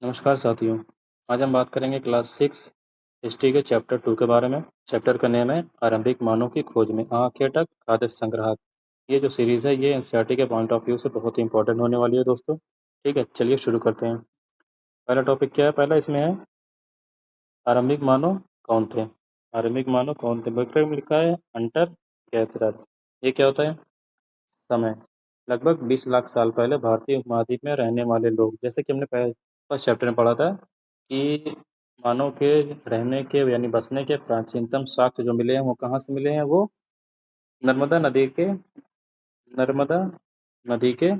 नमस्कार साथियों। आज हम बात करेंगे क्लास 6 हिस्ट्री के चैप्टर 2 के बारे में। चैप्टर का नेम है आरंभिक मानव की खोज में आखेटक खाद्य संग्राहक। ये जो सीरीज है ये एनसीईआरटी के पॉइंट ऑफ व्यू से बहुत ही इंपॉर्टेंट होने वाली है दोस्तों। ठीक है, चलिए शुरू करते हैं। पहला टॉपिक क्या है? पहला इसमें है आरंभिक मानव कौन थे। आरंभिक मानव कौन थे? विक्रम में लिखा है हंटर गैथरर। ये क्या होता है? समय लगभग 20 लाख साल पहले भारतीय उपमहाद्वीप में रहने वाले लोग, जैसे कि हमने फर्स्ट चैप्टर में पढ़ा था कि मानव के रहने के यानी बसने के प्राचीनतम साक्ष्य जो मिले हैं वो कहाँ से मिले हैं? वो नर्मदा नदी के नर्मदा नदी के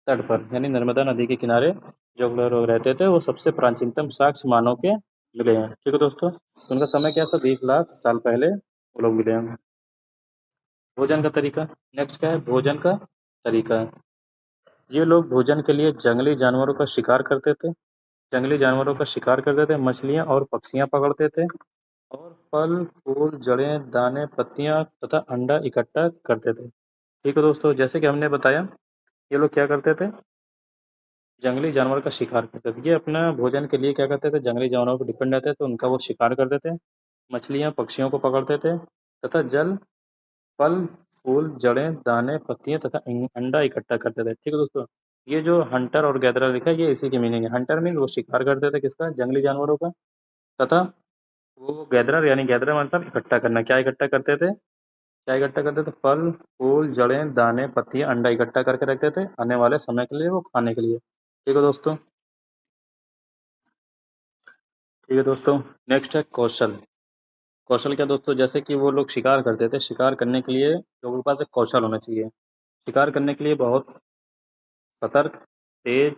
तट पर यानी नर्मदा नदी के किनारे जो लोग रहते थे वो सबसे प्राचीनतम साक्ष्य मानव के मिले हैं। ठीक है दोस्तों, तो उनका समय क्या था? 20 लाख साल पहले वो लोग मिले हैं। भोजन का तरीका नेक्स्ट क्या है? भोजन का तरीका है, ये लोग भोजन के लिए जंगली जानवरों का शिकार करते थे। जंगली जानवरों का शिकार करते थे, मछलियां और पक्षियां पकड़ते थे और फल फूल जड़ें दाने पत्तियां तथा अंडा इकट्ठा करते थे। ठीक है दोस्तों, जैसे कि हमने बताया ये लोग क्या करते थे? जंगली जानवर का शिकार करते थे। ये अपना भोजन के लिए क्या करते थे? जंगली जानवरों पर डिपेंड रहते थे, उनका वो शिकार करते थे, मछलियां पक्षियों को पकड़ते थे तथा जल फल फूल जड़ें दाने पत्तियां तथा अंडा इकट्ठा करते थे। ठीक है दोस्तों, ये जो हंटर और गैदरर लिखा है ये इसी की मीनिंग है। हंटर मीन वो शिकार करते थे किसका? जंगली जानवरों का। तथा वो गैदरर यानी गैदरर मतलब इकट्ठा करना। क्या इकट्ठा करते थे? क्या इकट्ठा करते थे? फल फूल जड़ें दाने पत्तियां अंडा इकट्ठा करके रखते थे आने वाले समय के लिए, वो खाने के लिए। ठीक है दोस्तों। ठीक है दोस्तों, नेक्स्ट है कौशल। कौशल क्या दोस्तों? जैसे कि वो लोग शिकार करते थे, शिकार करने के लिए लोगों के पास एक कौशल होना चाहिए। शिकार करने के लिए बहुत सतर्क तेज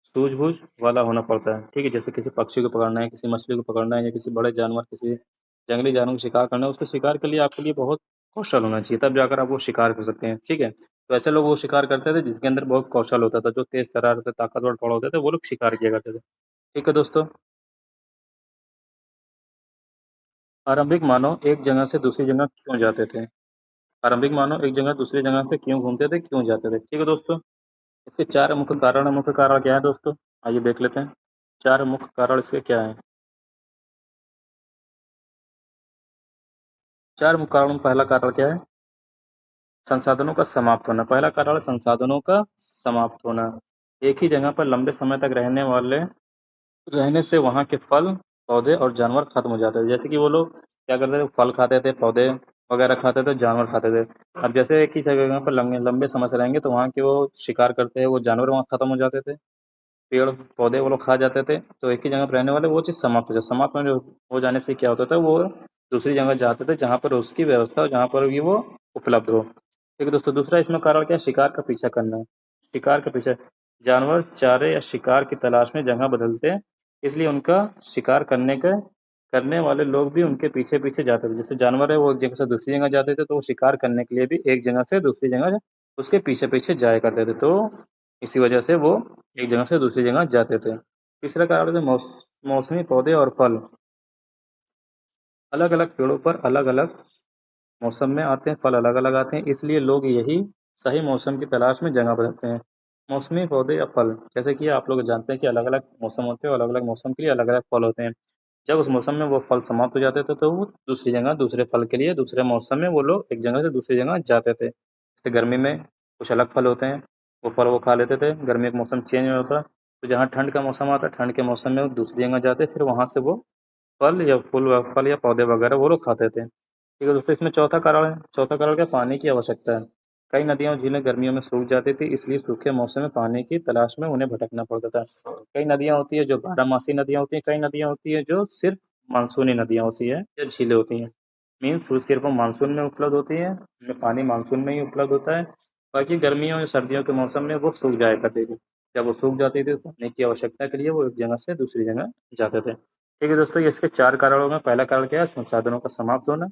सूझबूझ वाला होना पड़ता है। ठीक है, जैसे किसी पक्षी को पकड़ना है, किसी मछली को पकड़ना है या किसी बड़े जानवर किसी जंगली जानवर को शिकार करना है, उसके शिकार के लिए आपके लिए बहुत कौशल होना चाहिए, तब जाकर आप वो शिकार कर सकते हैं। ठीक है, तो ऐसे लोग वो शिकार करते थे जिसके अंदर बहुत कौशल होता था, जो तेज तर्रार थे ताकतवर थोड़ा होते थे, वो लोग शिकार किया करते थे। ठीक है दोस्तों, आरंभिक मानव एक जगह से दूसरी जगह क्यों जाते थे? आरंभिक मानव एक जगह दूसरी जगह से क्यों घूमते थे, क्यों जाते थे? ठीक है दोस्तों, इसके चार मुख्य कारण है। मुख्य कारण क्या है दोस्तों? आइए देख लेते हैं। चार मुख्य कारण इसके क्या है? चार मुख्य कारण में पहला कारण क्या है? संसाधनों का समाप्त होना। पहला कारण है संसाधनों का समाप्त होना। एक ही जगह पर लंबे समय तक रहने से वहाँ के फल पौधे और जानवर खत्म हो जाते थे। जैसे कि वो लोग क्या करते थे? फल खाते थे, पौधे वगैरह खाते थे, जानवर खाते थे। अब जैसे एक ही जगह पर लंबे लंबे समय से रहेंगे तो वहाँ के वो शिकार करते हैं, वो जानवर वहाँ खत्म हो जाते थे, पेड़ पौधे वो लोग खा जाते थे, तो एक ही जगह पर रहने वाले वो चीज़ समाप्त हो जाए। समाप्त हो जाने से क्या होता था? वो दूसरी जगह जाते थे जहाँ पर उसकी व्यवस्था हो, जहाँ पर भी वो उपलब्ध हो। ठीक है दोस्तों, दूसरा इसमें कारण क्या है? शिकार का पीछा करना। शिकार का पीछा, जानवर चारे या शिकार की तलाश में जगह बदलते हैं, इसलिए उनका शिकार करने वाले लोग भी उनके पीछे पीछे जाते थे। जैसे जानवर है वो एक जगह से दूसरी जगह जाते थे, तो वो शिकार करने के लिए भी एक जगह से दूसरी जगह उसके पीछे पीछे जाया करते थे, तो इसी वजह से वो एक जगह से दूसरी जगह जाते थे। तीसरा कारण है मौसमी पौधे और फल। अलग अलग पेड़ों पर अलग अलग मौसम में आते हैं, फल अलग अलग आते हैं, इसलिए लोग यही सही मौसम की तलाश में जगह बदलते हैं। मौसमी पौधे या फल, जैसे कि आप लोग जानते हैं कि अलग अलग मौसम होते हैं, अलग अलग मौसम के लिए अलग अलग फल होते हैं। जब उस मौसम में वो फल समाप्त हो जाते थे तो वो दूसरी जगह दूसरे फल के लिए दूसरे मौसम में वो लोग एक जगह से दूसरी जगह जाते थे। जैसे गर्मी में कुछ अलग फल होते हैं, वो फल वो खा लेते थे। गर्मी का मौसम चेंज होता, तो जहाँ ठंड का मौसम आता है, ठंड के मौसम में वो दूसरी जगह जाते, फिर वहाँ से वो फल या पौधे वगैरह वो लोग खाते थे। ठीक है दोस्तों, इसमें चौथा कारण है। चौथा कारण क्या? पानी की आवश्यकता है। कई नदियां और झीलें गर्मियों में सूख जाती थी, इसलिए सूखे मौसम में पानी की तलाश में उन्हें भटकना पड़ता था। कई नदियां होती है जो बारहमासी नदियां होती हैं, कई नदियां होती है जो सिर्फ मानसूनी नदियां होती है या झीलें होती हैं। मीन्स वो सिर्फ मानसून में उपलब्ध होती है, उनमें पानी मानसून में ही उपलब्ध होता है। बाकी गर्मियों या सर्दियों के मौसम में वो सूख जाया करती थी। जब वो सूख जाती थी तो पानी की आवश्यकता के लिए वो एक जगह से दूसरी जगह जाते थे। ठीक है दोस्तों, ये इसके चार कारणों में पहला कारण क्या है? संसाधनों का समाप्त होना।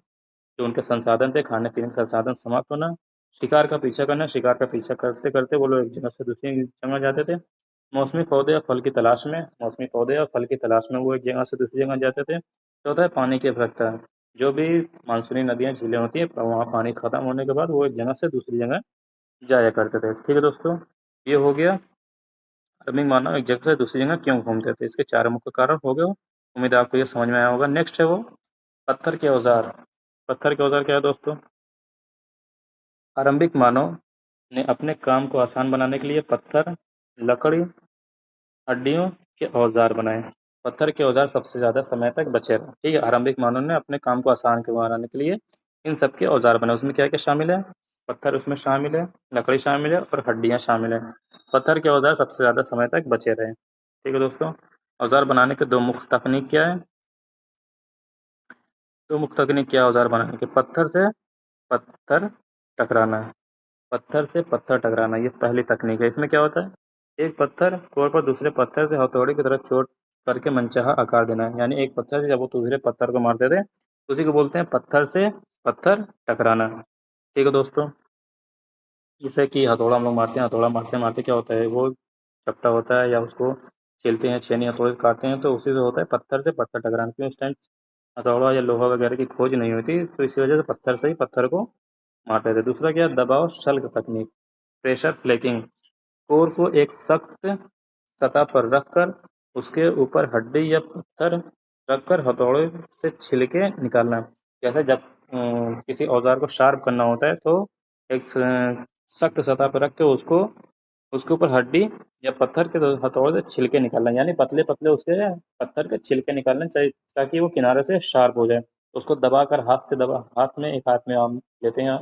जो उनके संसाधन थे, खाने पीने के संसाधन समाप्त होना। शिकार का पीछा करना, शिकार का पीछा करते करते वो लोग एक जगह से दूसरी जगह जाते थे। मौसमी पौधे या फल की तलाश में, मौसमी पौधे या फल की तलाश में वो एक जगह से दूसरी जगह जाते थे। चौथा है पानी की आवश्यकता। जो भी मानसूनी नदियाँ झीलें होती है, वहाँ पानी खत्म होने के बाद वो एक जगह से दूसरी जगह जाया करते थे। ठीक है दोस्तों, ये हो गया आरंभिक मानव एक जगह से दूसरी जगह क्यों घूमते थे, इसके 4 मुख्य कारण हो गए। उम्मीद है आपको ये समझ में आया होगा। नेक्स्ट है वो पत्थर के औजार। पत्थर के औजार क्या है दोस्तों? आरंभिक मानव ने अपने काम को आसान बनाने के लिए पत्थर, लकड़ी, हड्डियों के औजार बनाए। पत्थर के औजार सबसे ज्यादा समय तक बचे रहे। ठीक है, आरंभिक मानव ने अपने काम को आसान बनाने के लिए इन सब के औजार बनाए। उसमें क्या क्या शामिल है? पत्थर उसमें शामिल है, लकड़ी शामिल है और हड्डियां शामिल है। पत्थर के औजार सबसे ज्यादा समय तक बचे रहे। ठीक है दोस्तों, औजार बनाने के दो मुख्य तकनीक क्या है? दो मुख्य तकनीक क्या है औजार बनाने के? पत्थर से पत्थर टकराना। पत्थर से पत्थर टकराना ये पहली तकनीक है। इसमें क्या होता है, एक पत्थर कोई पर दूसरे पत्थर से हथौड़ी की तरह चोट करके मनचाहा आकार देना है। यानी एक पत्थर से जब वो दूसरे पत्थर को मारते थे उसी को बोलते हैं पत्थर से पत्थर टकराना। ठीक है दोस्तों, जैसे कि हथौड़ा हम लोग मारते हैं, हथौड़ा मारते मारते क्या होता है, वो चपटा होता है या उसको छीलते हैं, छेनी हथौड़े से काटते हैं तो उसी से होता है पत्थर से पत्थर टकराना। क्योंकि उस टाइम हथौड़ा या लोहा वगैरह की खोज नहीं हुई थी तो इसी वजह से पत्थर से ही पत्थर को मारते थे। दूसरा क्या है, दबाव शल्क तकनीक, प्रेशर फ्लेकिंग। कोर को एक सख्त सतह पर रखकर उसके ऊपर हड्डी या पत्थर रखकर हथौड़े से छिलके निकालना। जैसे जब किसी औजार को शार्प करना होता है तो एक सख्त सतह पर रख के उसको उसके ऊपर हड्डी या पत्थर के हथौड़े से छिलके निकालना, यानी पतले पतले उसके पत्थर के छिलके निकालना चाहिए ताकि वो किनारे से शार्प हो जाए। उसको दबाकर हाथ से दबा, हाथ में एक हाथ में हम लेते हैं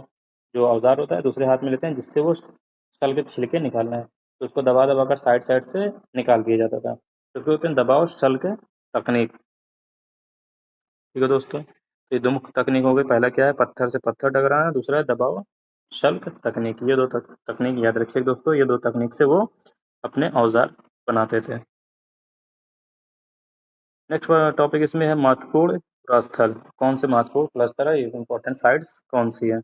जो औजार होता है, दूसरे हाथ में लेते हैं जिससे वो सल के छिलके निकालना है, तो उसको दबा दबा कर साइड साइड से निकाल दिया जाता था। तो उसको कहते हैं दबाव शल्क तकनीक। ठीक है दोस्तों, ये दो मुख्य तकनीक हो गई। पहला क्या है, पत्थर से पत्थर टकराना, दूसरा है दबाव शल्क तकनीक। ये दो तकनीक याद रखिए दोस्तों, ये दो तकनीक से वो अपने औजार बनाते थे। नेक्स्ट टॉपिक इसमें है महत्वपूर्ण प्रस्थल। कौन से महत्वपूर्ण प्रस्थल है, ये इंपॉर्टेंट साइट्स कौन सी है?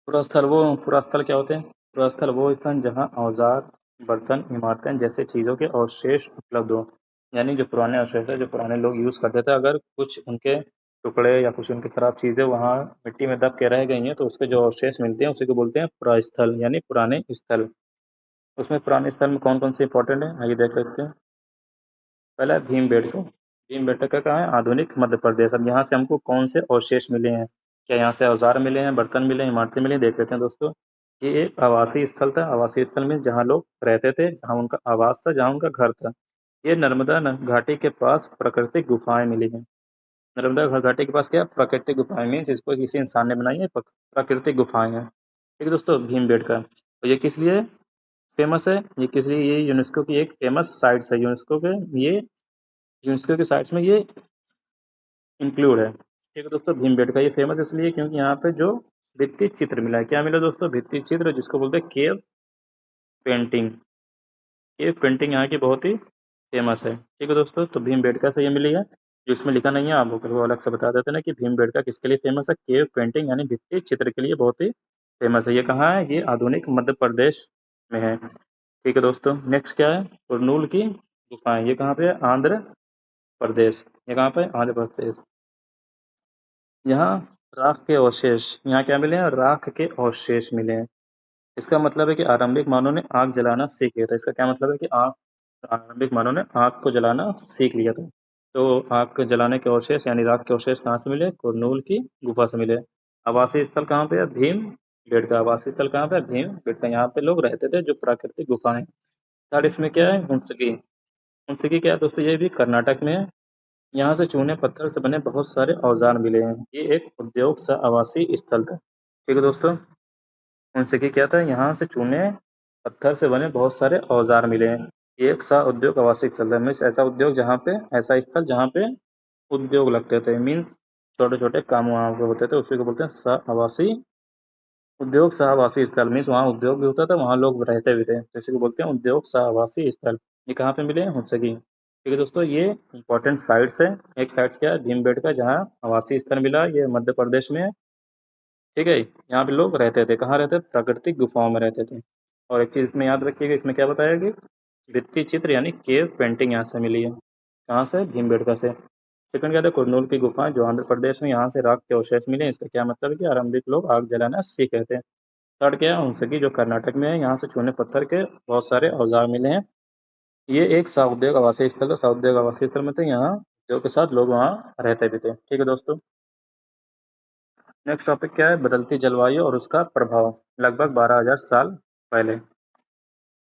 पुरास्थल क्या होते हैं? पुरास्थल वो स्थान जहाँ औजार, बर्तन, इमारतें जैसे चीजों के अवशेष उपलब्ध हो। यानी जो पुराने अवशेष है, जो पुराने लोग यूज करते थे, अगर कुछ उनके टुकड़े या कुछ उनकी खराब चीजें वहाँ मिट्टी में दब के रह गई हैं तो उसके जो अवशेष मिलते हैं उसी को बोलते हैं पुरास्थल यानी पुराने स्थल। उसमें पुराने स्थल में कौन कौन से इंपॉर्टेंट है, आइए देख लेते हैं। पहला है भीमबेटका। भीमबेटका कहाँ है? आधुनिक मध्य प्रदेश। अब यहाँ से हमको कौन से अवशेष मिले हैं, क्या यहाँ से औजार मिले हैं, बर्तन मिले हैं, इमारतें मिली हैं, देख लेते हैं दोस्तों। ये एक आवासीय स्थल था। आवासीय स्थल में जहाँ लोग रहते थे, जहाँ उनका आवास था, जहाँ उनका घर था। ये नर्मदा घाटी के पास प्राकृतिक गुफाएं मिली हैं। नर्मदा घाटी के पास क्या प्राकृतिक गुफाएं, मीन्स इसको किसी इंसान ने बनाई है, प्राकृतिक गुफाएं हैं। ठीक है दोस्तों, भीमबेटका। तो ये किस लिए फेमस है, ये किस लिए, ये यूनेस्को की एक फेमस साइट्स है। यूनेस्को के साइट्स में ये इंक्लूड है। ठीक है दोस्तों, भीमबेटका ये फेमस इसलिए क्योंकि यहाँ पे जो भित्ति चित्र मिला है, क्या मिला दोस्तों? भित्ति चित्र, जिसको बोलते हैं केव पेंटिंग। केव पेंटिंग यहाँ की बहुत ही फेमस है। ठीक है दोस्तों, तो भीमबेटका से ये मिली है। जो इसमें लिखा नहीं है आप वो अलग से बता देते ना कि भीमबेटका किसके लिए फेमस है। केव पेंटिंग यानी भित्ति चित्र के लिए बहुत ही फेमस है। ये कहाँ है? ये आधुनिक मध्य प्रदेश में है। ठीक है दोस्तों, नेक्स्ट क्या है, कुरनूल की गुफाएं। ये कहाँ पे है? आंध्र प्रदेश। ये कहाँ पे है? आंध्र प्रदेश। यहाँ राख के अवशेष, यहाँ क्या मिले हैं? राख के अवशेष मिले हैं। इसका मतलब है कि आरंभिक मानव ने आग जलाना सीख लिया था। इसका क्या मतलब है कि आरंभिक मानव ने आग को जलाना सीख लिया था। तो आग को जलाने के अवशेष यानी राख के अवशेष कहाँ से मिले? कुरनूल की गुफा से मिले। आवासीय स्थल कहाँ पे है? भीम बेटका। आवासीय स्थल कहाँ पे है? भीम बेटका। यहाँ पे लोग रहते थे, जो प्राकृतिक गुफाएं। थर्ड इसमें क्या है? हुंसकी। हुंसकी क्या है दोस्तों? ये भी कर्नाटक में है। यहाँ से चूने पत्थर से बने बहुत सारे औजार मिले हैं। ये एक उद्योग सह आवासीय स्थल था। ठीक है दोस्तों, उनसे की क्या था? यहाँ से चूने पत्थर से बने बहुत सारे औजार मिले हैं। ये एक सह उद्योग आवासीय स्थल था। मीन्स ऐसा उद्योग जहाँ पे, ऐसा स्थल जहाँ पे उद्योग लगते थे। मीन्स छोटे छोटे काम वहाँ पे होते थे, उसी को बोलते हैं सह आवासीय उद्योग सह आवासीय स्थल। मीन्स वहाँ उद्योग भी होता था, वहाँ लोग रहते भी थे, तो इसी को बोलते हैं उद्योग सह आवासीय स्थल। ये कहाँ पे मिले हैं? हुंसकी। ठीक है दोस्तों, ये इंपॉर्टेंट साइट्स है। एक साइट्स क्या है? भीमबेटका, जहाँ आवासीय स्थल मिला, ये मध्य प्रदेश में है। ठीक है, यहाँ पे लोग रहते थे, कहाँ रहते थे? प्राकृतिक गुफाओं में रहते थे। और एक चीज इसमें याद रखिएगा, इसमें क्या बताया कि भित्ति चित्र यानी केव पेंटिंग यहाँ से मिली है। कहाँ से? भीमबेटका से। सेकंड क्या था? कुरनूल की गुफाएं जो आंध्र प्रदेश में, यहाँ से राख के अवशेष मिले। इसका क्या मतलब है कि आरंभिक लोग आग जलाना सीख रहे थे। थर्ड क्या है, हुंसकी जो कर्नाटक में है, यहाँ से चूने पत्थर के बहुत सारे औजार मिले हैं। ये एक सौद्योगिक आवासीय स्थल है, सौद्योगिक आवासीय स्थल में थे, यहाँ उद्योग के साथ लोग वहाँ रहते भी थे। ठीक है दोस्तों। नेक्स्ट टॉपिक क्या है, बदलती जलवायु और उसका प्रभाव लगभग 12,000 साल पहले।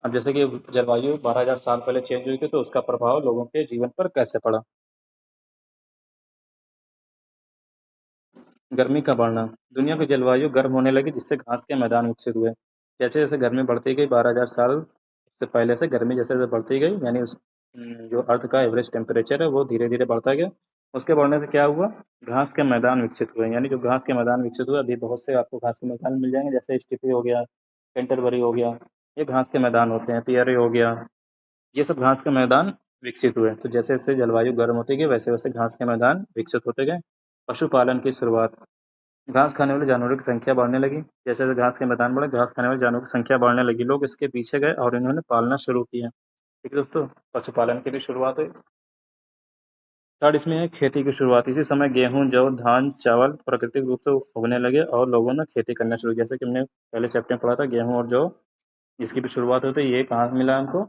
अब जैसे कि जलवायु 12,000 साल पहले चेंज हुई थी, तो उसका प्रभाव लोगों के जीवन पर कैसे पड़ा। गर्मी का बढ़ना, दुनिया की जलवायु गर्म होने लगी, जिससे घास के मैदान विकसित हुए। जैसे जैसे गर्मी बढ़ती गई, 12,000 साल से पहले से गर्मी जैसे जैसे बढ़ती गई, यानी जो अर्थ का एवरेज टेम्परेचर है वो धीरे धीरे बढ़ता गया। उसके बढ़ने से क्या हुआ, घास के मैदान विकसित हुए, यानी जो घास के मैदान विकसित हुए, अभी बहुत से आपको घास के मैदान मिल जाएंगे, जैसे स्टीपी हो गया, कैंटरबरी हो गया, ये घास के मैदान होते हैं, पियरे हो गया, ये सब घास के मैदान विकसित हुए। तो जैसे जैसे जलवायु गर्म होती गई, वैसे वैसे घास के मैदान विकसित होते गए। पशुपालन की शुरुआत, घास खाने वाले जानवरों की संख्या बढ़ने लगी। जैसे जैसे घास के मैदान बढ़े, घास खाने वाले जानवरों की संख्या बढ़ने लगी, लोग इसके पीछे गए और इन्होंने पालना शुरू किया। ठीक है दोस्तों, पशुपालन की भी शुरुआत हुई। थर्ड इसमें है खेती की शुरुआत। इसी समय गेहूं, जौ, धान, चावल प्राकृतिक रूप से उगने लगे और लोगों ने खेती करना शुरू किया। जैसे कि हमने पहले चैप्टर में पढ़ा था, गेहूं और जौ, इसकी भी शुरुआत हुई थी। ये कहाँ से मिला हमको,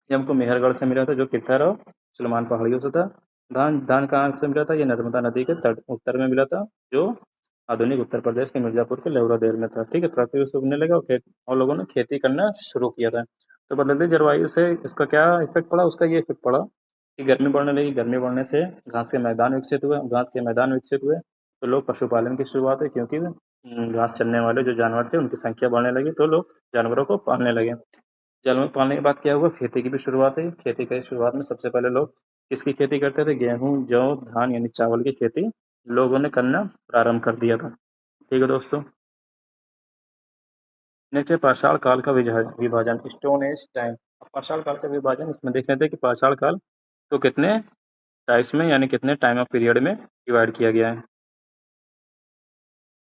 ये हमको मेहरगढ़ से मिला था, जो कित्थर और सुलेमान पहाड़ियों से था। धान धान कहाँ से मिला था, ये नर्मदा नदी के तट उत्तर में मिला था, जो आधुनिक उत्तर प्रदेश के मिर्जापुर के लेवरादेर में था। ठीक है, प्राकृतिक से उगने लगा और लोगों ने खेती करना शुरू किया था। तो बदलती जलवायु से इसका क्या इफेक्ट पड़ा, उसका ये इफेक्ट पड़ा कि गर्मी बढ़ने लगी। गर्मी बढ़ने से घास के मैदान विकसित हुए, घास के मैदान विकसित हुए तो लोग पशुपालन की शुरुआत हुई, क्योंकि घास चरने वाले जो जानवर थे उनकी संख्या बढ़ने लगी, तो लोग जानवरों को पालने लगे। जानवर पालने के बाद क्या हुआ, खेती की भी शुरुआत हुई। खेती की शुरुआत में सबसे पहले लोग किसकी खेती करते थे, गेहूं, जौ, धान यानी चावल की खेती लोगों ने करना प्रारंभ कर दिया था। ठीक है दोस्तों। नेक्स्ट है पाषाण काल का विभाजन, स्टोन एज टाइम। पाषाण काल का विभाजन, इसमें देख लेते हैं कि पाषाण काल तो कितने टाइप्स में यानी कितने टाइम ऑफ पीरियड में डिवाइड किया गया है।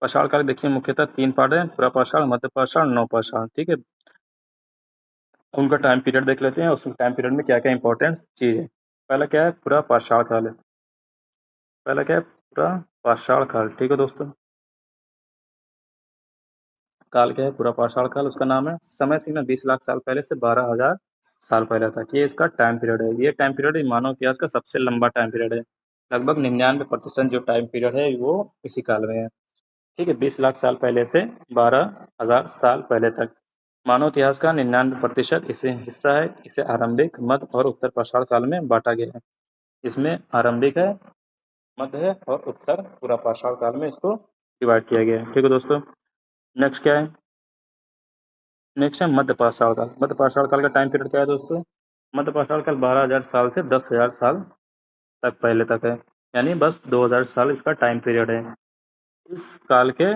पाषाण काल देखिए मुख्यतः 3 पार्ट है, पुरापाषाण, मध्यपाषाण, नवपाषाण। ठीक है, उनका टाइम पीरियड देख लेते हैं, उस टाइम पीरियड में क्या क्या इंपॉर्टेंट चीज है। पहला क्या है, पुरापाषाण काल है। पहला क्या है, पुरापाषाण काल। ठीक है दोस्तों, काल क्या है, पुरापाषाण काल, उसका नाम है। समय सीमा 20 लाख साल पहले से 12,000 साल पहले तक, ये इसका टाइम पीरियड है। ये टाइम पीरियड मानव इतिहास का सबसे लंबा टाइम पीरियड है। लगभग 99% जो टाइम पीरियड है वो इसी काल में है। ठीक है, 20 लाख साल पहले से 12,000 साल पहले तक मानव इतिहास का 99% इसे हिस्सा है। इसे आरंभिक, मध्य और उत्तर पाषाण काल में बांटा गया है। इसमें आरंभिक है, मध्य है और उत्तर पूरा पाषाण काल में इसको डिवाइड किया गया है। ठीक है दोस्तों। नेक्स्ट क्या है, नेक्स्ट है मध्य पाषाण काल। मध्य पाषाण काल का टाइम पीरियड क्या है दोस्तों, मध्य पाषाण काल 12,000 साल से 10,000 साल तक पहले तक है, यानी बस 2,000 साल इसका टाइम पीरियड है। इस काल के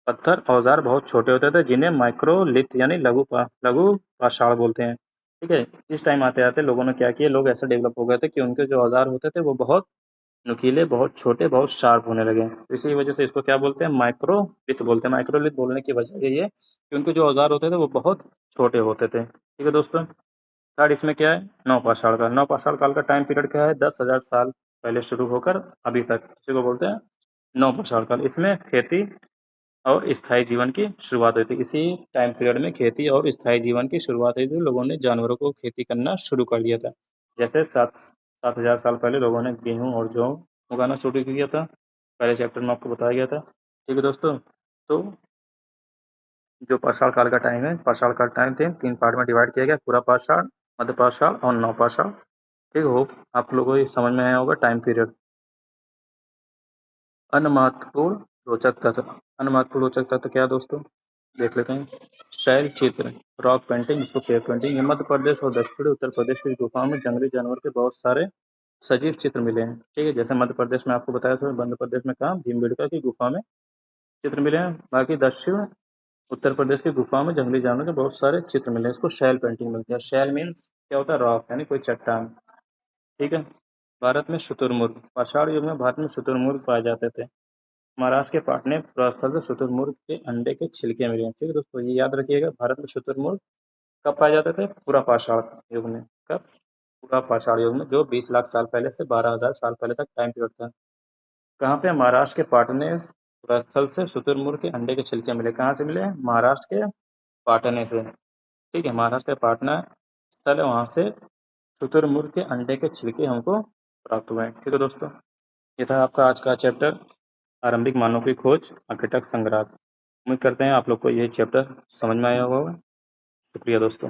पत्थर औजार बहुत छोटे होते थे, जिन्हें माइक्रोलिथ यानी लघु पाषाण बोलते हैं। ठीक है, इस टाइम आते आते लोगों ने क्या किया, लोग ऐसे डेवलप हो गए थे कि उनके जो औजार होते थे वो बहुत नुकीले, बहुत छोटे, बहुत शार्प होने लगे। तो इसी वजह से इसको क्या बोलते हैं, माइक्रोलिथ बोलते हैं। माइक्रोलिथ बोलने की वजह यही है कि उनके जो औजार होते थे वो बहुत छोटे होते थे। ठीक है दोस्तों। थर्ड इसमें क्या है, नवपाषाण काल। नवपाषाण काल का टाइम पीरियड क्या है, 10,000 साल पहले शुरू होकर अभी तक, इसी को बोलते हैं नवपाषाण काल। इसमें खेती और स्थायी जीवन की शुरुआत हुई थी। इसी टाइम पीरियड में खेती और स्थायी जीवन की शुरुआत हुई थी। लोगों ने जानवरों को खेती करना शुरू कर दिया था। जैसे 7,000 साल पहले लोगों ने गेहूं और जौ उगाना शुरू किया था, पहले चैप्टर में आपको बताया गया था। ठीक है दोस्तों। तो जो पाषाण काल का टाइम है, पाषाण काल टाइम 3 पार्ट में डिवाइड किया गया, पूरा पाषाण, मध्य पाषाण और नवपाषाण। ठीक, होप आप लोगों को ये समझ में आया होगा टाइम पीरियड। अन्य महत्वपूर्ण रोचक तत्व, अन्य महत्वपूर्ण रोचक तत्व क्या है दोस्तों, देख लेते हैं। शैल चित्र, रॉक पेंटिंग, इसको केव पेंटिंग। मध्य प्रदेश और दक्षिणी उत्तर प्रदेश की गुफाओं में जंगली जानवर के बहुत सारे सजीव चित्र मिले हैं। ठीक है, जैसे मध्य प्रदेश में आपको बताया था, मध्य प्रदेश में कहा, भीमबेडका की गुफा में चित्र मिले हैं। बाकी दक्षिण उत्तर प्रदेश की गुफाओं में जंगली जानवर के बहुत सारे चित्र मिले हैं। इसको शैल पेंटिंग मिलती है। शैल मीन्स क्या होता है, रॉक यानी कोई चट्टान। ठीक है। भारत में शुतुरमुर्ग, पाषाण युग में भारत में शुतुरमुर्ग पाए जाते थे। महाराष्ट्र के पाटने प्रस्थल से शुतुरमुर्ग के अंडे के छिलके मिले हैं। ठीक है दोस्तों, ये याद रखिएगा। भारत में शुतुरमुर्ग कब पाए जाते थे, पूरा पाषाण युग में। कब, पूरा पाषाण युग में, जो 20 लाख साल पहले से 12,000 साल पहले तक टाइम पीरियड था। कहाँ पे, महाराष्ट्र के पाटने स्थल से शुतुरमुर्ग के अंडे के छिलके मिले। कहाँ से मिले? महाराष्ट्र के पाटने से। ठीक है, महाराष्ट्र के पाटना स्थल है, वहाँ से शुतुरमुर्ग के अंडे के छिलके हमको प्राप्त हुए। ठीक है दोस्तों, ये था आपका आज का चैप्टर आरंभिक मानव की खोज आर्किटेक्ट संग्रहालय। उम्मीद करते हैं आप लोग को ये चैप्टर समझ में आया होगा। शुक्रिया दोस्तों।